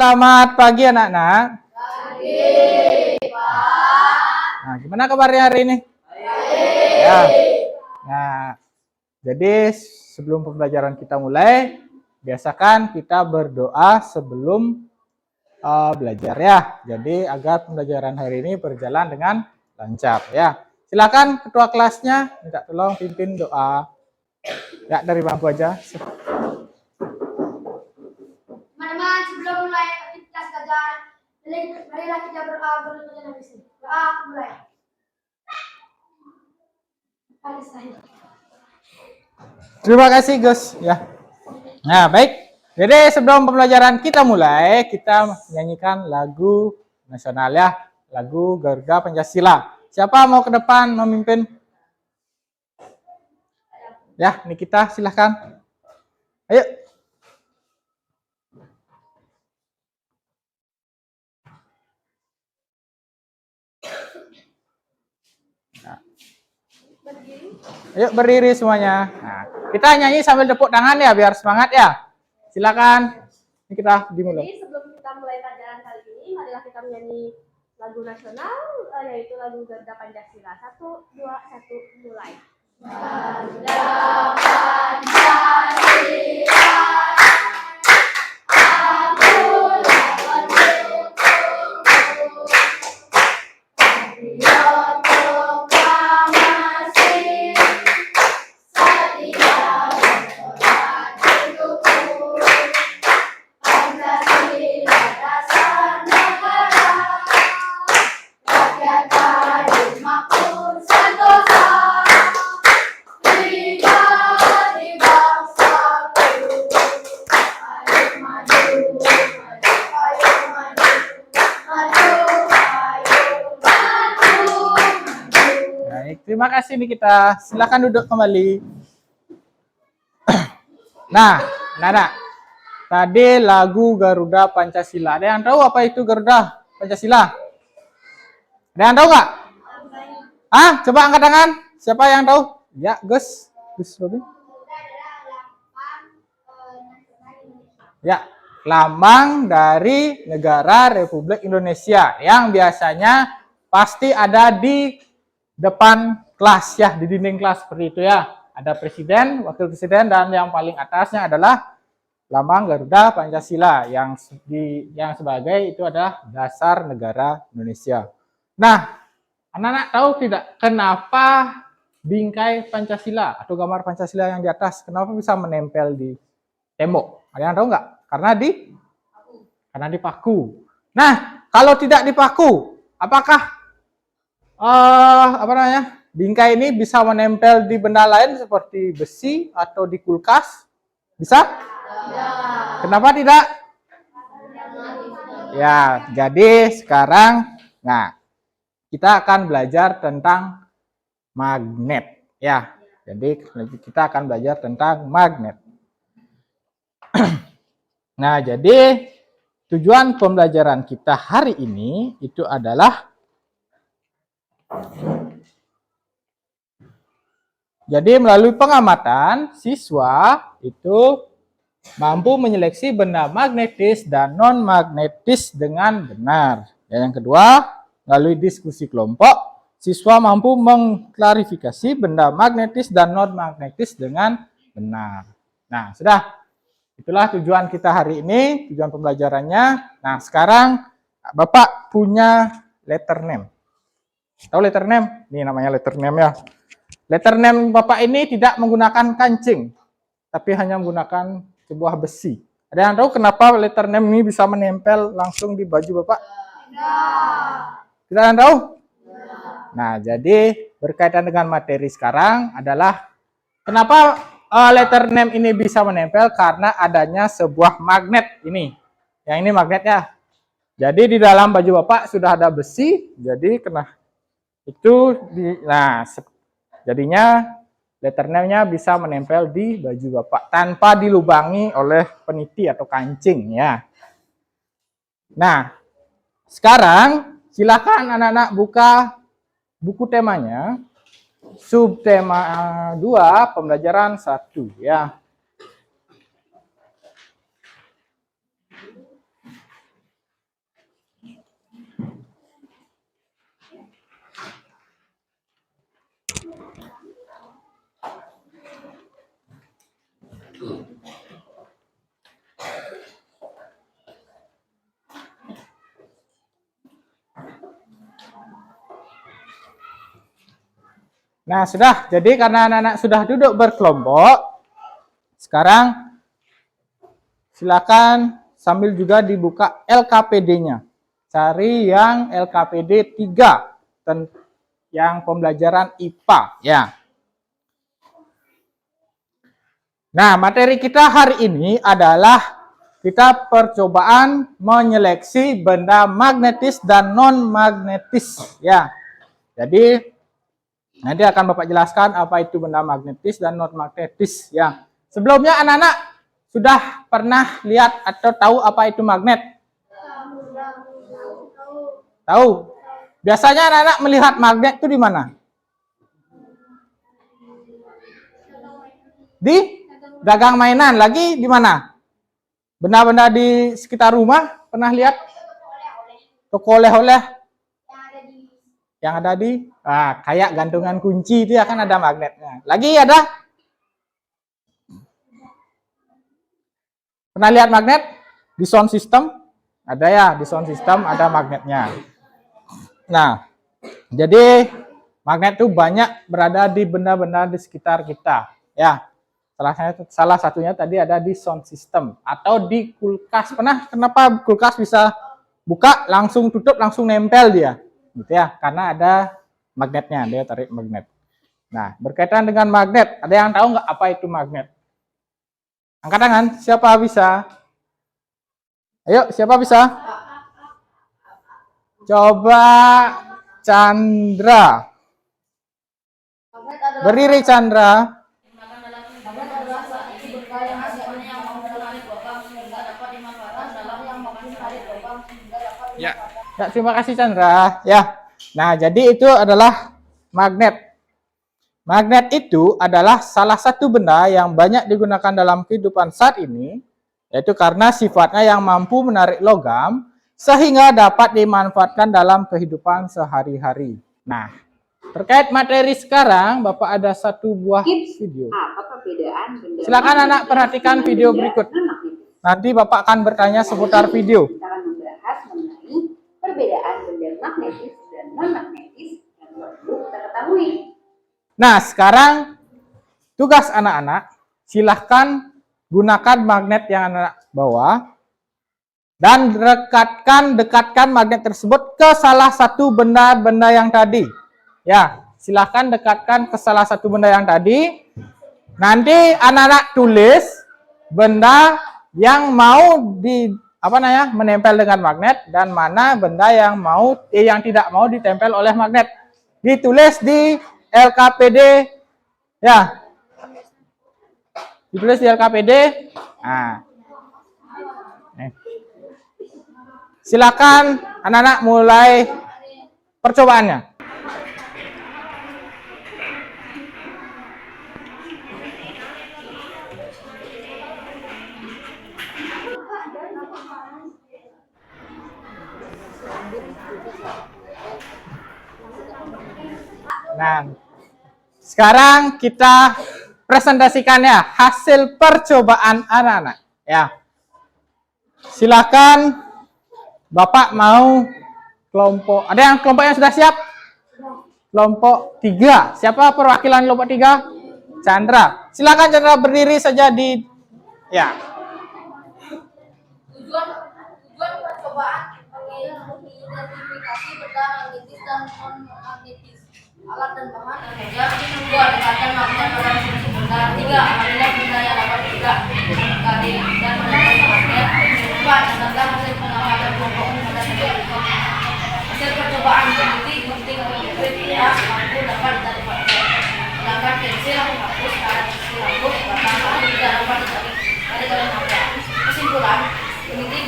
Selamat pagi anak-anak. Pagi, Pak. Nah, gimana kabarnya hari ini? Baik. Ya. Nah, jadi sebelum pembelajaran kita mulai, biasakan kita berdoa sebelum belajar ya. Jadi agar pembelajaran hari ini berjalan dengan lancar ya. Silakan ketua kelasnya minta tolong pimpin doa. Ya, dari bangku aja. Teman-teman, sebelum mulai aktivitas belajar, marilah kita berdoa bersama Nabi. Doa mulai. Terima kasih Gus ya. Nah, baik. Jadi sebelum pembelajaran kita mulai, kita menyanyikan lagu nasional ya, lagu Garuda Pancasila. Siapa mau ke depan memimpin? Ya, Nikita silahkan. Ayo. Nah. Ayo berdiri semuanya. Nah, kita nyanyi sambil tepuk tangan ya, biar semangat ya. Silakan. Ini kita dimulai. Jadi sebelum kita mulai pelajaran kali ini, marilah kita menyanyi lagu nasional, yaitu lagu Garuda Pancasila. 1, 2, 1, mulai. Garuda Pancasila. Terima kasih Nikita. Silakan duduk kembali. Nah, Nana. Tadi lagu Garuda Pancasila. Ada yang tahu apa itu Garuda Pancasila? Ada yang tahu nggak? Ah, coba angkat tangan. Siapa yang tahu? Ya, Gus. Gus Robin. Ya, lambang dari negara Republik Indonesia yang biasanya pasti ada di depan kelas ya, di dinding kelas seperti itu ya. Ada presiden, wakil presiden, dan yang paling atasnya adalah lambang Garuda Pancasila yang sebagai itu adalah dasar negara Indonesia. Nah, anak-anak tahu tidak kenapa bingkai Pancasila atau gambar Pancasila yang di atas kenapa bisa menempel di tembok? Ada yang tahu nggak? Karena dipaku. Nah, kalau tidak dipaku, apakah bingkai ini bisa menempel di benda lain seperti besi atau di kulkas? Bisa? Tidak. Kenapa tidak? Ya, jadi sekarang kita akan belajar tentang magnet ya. Jadi kita akan belajar tentang magnet. Nah, jadi tujuan pembelajaran kita hari ini itu adalah jadi melalui pengamatan, siswa itu mampu menyeleksi benda magnetis dan non-magnetis dengan benar. Dan yang kedua, melalui diskusi kelompok, siswa mampu mengklarifikasi benda magnetis dan non-magnetis dengan benar. Nah, sudah. Itulah tujuan kita hari ini, tujuan pembelajarannya. Nah, sekarang Bapak punya letter name. Tahu letter name? Ini namanya letter name ya. Letter name Bapak ini tidak menggunakan kancing, tapi hanya menggunakan sebuah besi. Ada yang tahu kenapa letter name ini bisa menempel langsung di baju Bapak? Tidak ada yang tahu? Nah, jadi berkaitan dengan materi sekarang adalah kenapa letter name ini bisa menempel menempel karena adanya sebuah magnet ini. Yang ini magnet ya. Jadi di dalam baju Bapak sudah ada besi, jadi jadinya letter name-nya bisa menempel di baju Bapak tanpa dilubangi oleh peniti atau kancing ya. Nah, sekarang silakan anak-anak buka buku temanya. Subtema 2, pembelajaran 1 ya. Nah, sudah. Jadi karena anak-anak sudah duduk berkelompok, sekarang silakan sambil juga dibuka LKPD-nya. Cari yang LKPD 3, yang pembelajaran IPA, ya. Nah, materi kita hari ini adalah kita percobaan menyeleksi benda magnetis dan non-magnetis, ya. Jadi nanti akan Bapak jelaskan apa itu benda magnetis dan non-magnetis, ya. Sebelumnya anak-anak sudah pernah lihat atau tahu apa itu magnet? Tahu. Biasanya anak-anak melihat magnet itu di mana? Di dagang mainan. Lagi di mana? Benda-benda di sekitar rumah pernah lihat? Toko oleh-oleh yang ada di kayak gantungan kunci itu akan ada magnetnya. Lagi ada? Pernah lihat magnet di sound system? Ada ya, di sound system ada magnetnya. Nah, jadi magnet itu banyak berada di benda-benda di sekitar kita, ya. Salah satunya tadi ada di sound system atau di kulkas. Kenapa kulkas bisa buka langsung tutup langsung nempel dia? Gitu ya, karena ada magnetnya, dia tarik magnet. Nah, berkaitan dengan magnet, ada yang tahu nggak apa itu magnet? Angkat tangan, siapa bisa? Ayo, siapa bisa? Coba Chandra. Berdiri Chandra. Ya, terima kasih Chandra. Ya. Nah, jadi itu adalah magnet. Magnet itu adalah salah satu benda yang banyak digunakan dalam kehidupan saat ini, yaitu karena sifatnya yang mampu menarik logam sehingga dapat dimanfaatkan dalam kehidupan sehari-hari. Nah, terkait materi sekarang, Bapak ada satu buah video. Apa perbedaan benda? Silakan anak perhatikan video berikut. Nanti Bapak akan bertanya seputar video. Kita akan membahas mengenai perbedaan benda magnetis dan non-magnetis yang perlu kita ketahui. Nah, sekarang tugas anak-anak, silahkan gunakan magnet yang anak bawa dan dekatkan magnet tersebut ke salah satu benda-benda yang tadi. Ya, silahkan dekatkan ke salah satu benda yang tadi. Nanti anak-anak tulis benda yang mau menempel dengan magnet dan mana benda yang yang tidak mau ditempel oleh magnet. Ditulis di LKPD, ya. Ditulis di LKPD. Nah. Silakan anak-anak mulai percobaannya. Nah, sekarang kita presentasikannya hasil percobaan anak-anak. Ya, silakan Bapak mau kelompok. Ada yang kelompok yang sudah siap? Kelompok 3. Siapa perwakilan kelompok 3? Chandra. Silakan Chandra berdiri saja di. Ya. Tujuan percobaan mengidentifikasi benda magnetis dan non-magnetis. Alat dan bahan meja. 2. Dekatkan magnet pada fungsi benda. 3. Ambillah benda yang dapat tidak dari dan menempel magnet. 4. Tentang hasil pengamatan kelompok pada hasil percobaan gunting konkretitas mampu dapat ditarik sedangkan pensil menghapus karet hapus batang kayu tidak dapat ditarik dari magnet. Kesimpulan, gunting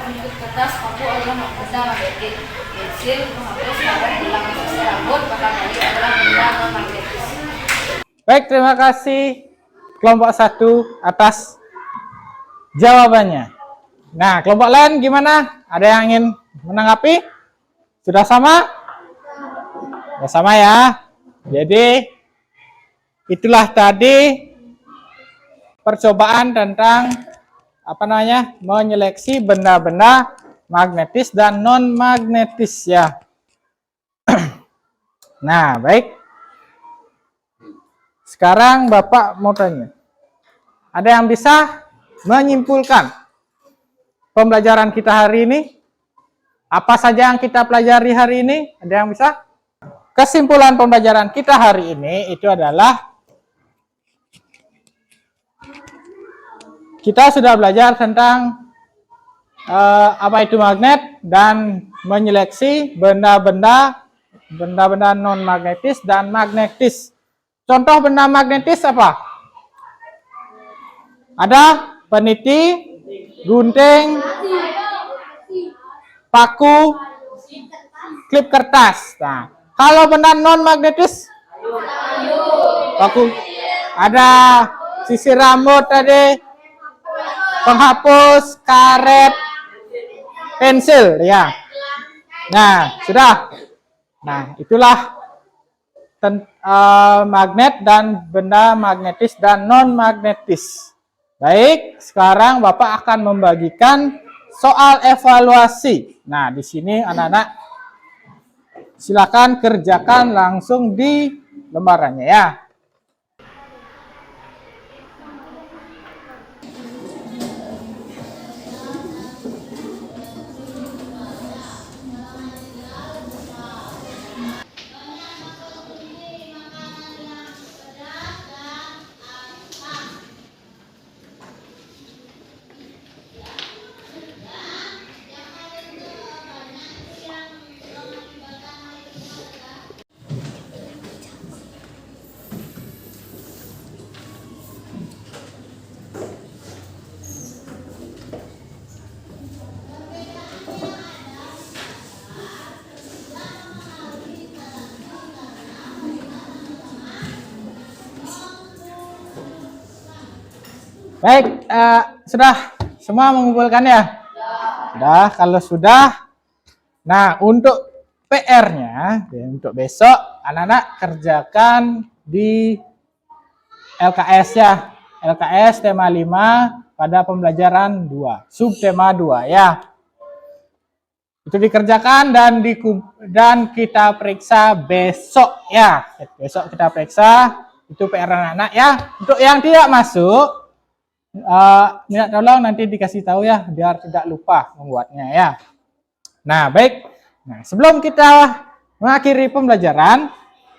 untuk kertas mampu adalah benda magnetis. Pensil menghapus karet hilang sisi rambut batang kayu adalah benda non magnetis. Baik, terima kasih kelompok 1 atas jawabannya. Nah, kelompok lain gimana? Ada yang ingin menanggapi? Sudah sama? Ya, sama ya. Jadi, itulah tadi percobaan tentang menyeleksi benda-benda magnetis dan non-magnetis ya. Nah, baik. sekarang Bapak mau tanya. Ada yang bisa menyimpulkan pembelajaran kita hari ini? Apa saja yang kita pelajari hari ini? Ada yang bisa? Kesimpulan pembelajaran kita hari ini itu adalah kita sudah belajar tentang apa itu magnet dan menyeleksi benda-benda non-magnetis dan magnetis. Contoh benda magnetis apa? Ada peniti, gunting, paku, klip kertas. Nah, kalau benda non-magnetis, paku, ada sisir rambut tadi, penghapus, karet, pensil, ya. Nah, sudah. Nah, itulah magnet dan benda magnetis dan non-magnetis. Baik, sekarang Bapak akan membagikan soal evaluasi. Nah, di sini anak-anak silakan kerjakan langsung di lembarannya ya. Baik, sudah semua mengumpulkan ya? Sudah, kalau sudah. Nah, untuk PR-nya, untuk besok, anak-anak kerjakan di LKS ya. LKS tema 5 pada pembelajaran 2, subtema 2 ya. Itu dikerjakan dan kita periksa besok ya. Besok kita periksa, itu PR anak-anak ya. Untuk yang tidak masuk, minta tolong nanti dikasih tahu ya biar tidak lupa membuatnya ya. Nah, baik. Nah, sebelum kita mengakhiri pembelajaran,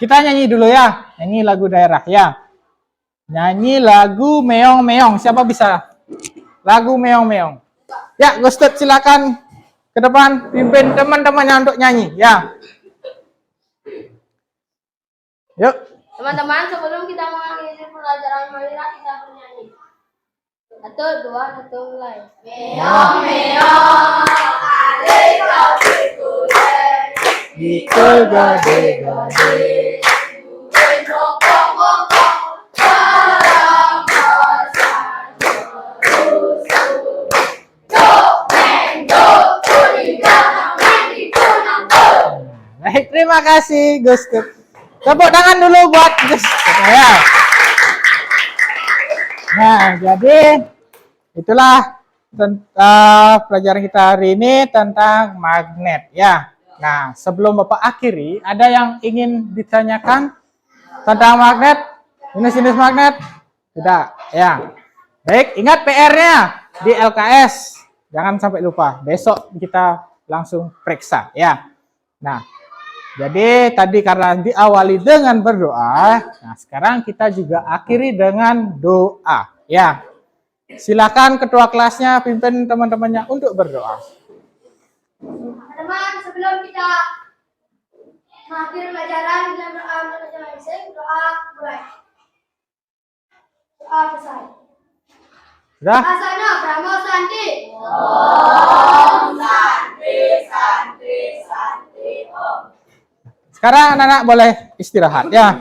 kita nyanyi dulu ya. Nyanyi lagu daerah ya. Nyanyi lagu meong-meong. Siapa bisa? Lagu meong-meong. Ya, Gustaf silakan ke depan pimpin teman-temannya untuk nyanyi ya. Yuk. Teman-teman, sebelum kita mengakhiri pelajaran marilah kita bernyanyi. 1, 2, 1, mulai. Meong, meong, adik kau kulen, Ikut gade-gade. mokok-mokok, dalam bosan berusuh. Dok, kuning danang, mandi kunang, Baik, terima kasih Gustaf. Tepuk tangan dulu buat Gustaf ya. Nah, jadi itulah pelajaran kita hari ini tentang magnet ya. Nah, sebelum Bapak akhiri, ada yang ingin ditanyakan tentang magnet? Jenis-jenis magnet? Tidak, ya. Baik, ingat PR-nya di LKS. Jangan sampai lupa. Besok kita langsung periksa ya. Nah, jadi tadi karena diawali dengan berdoa, nah sekarang kita juga akhiri dengan doa ya. Silakan ketua kelasnya pimpin teman-temannya untuk berdoa. teman-teman, sebelum kita mengakhiri pelajaran, kita berdoa untuk masing-masing. Doa mulai. Doa selesai. Sudah? Asana Brahmo Santi. Sekarang anak-anak boleh istirahat ya.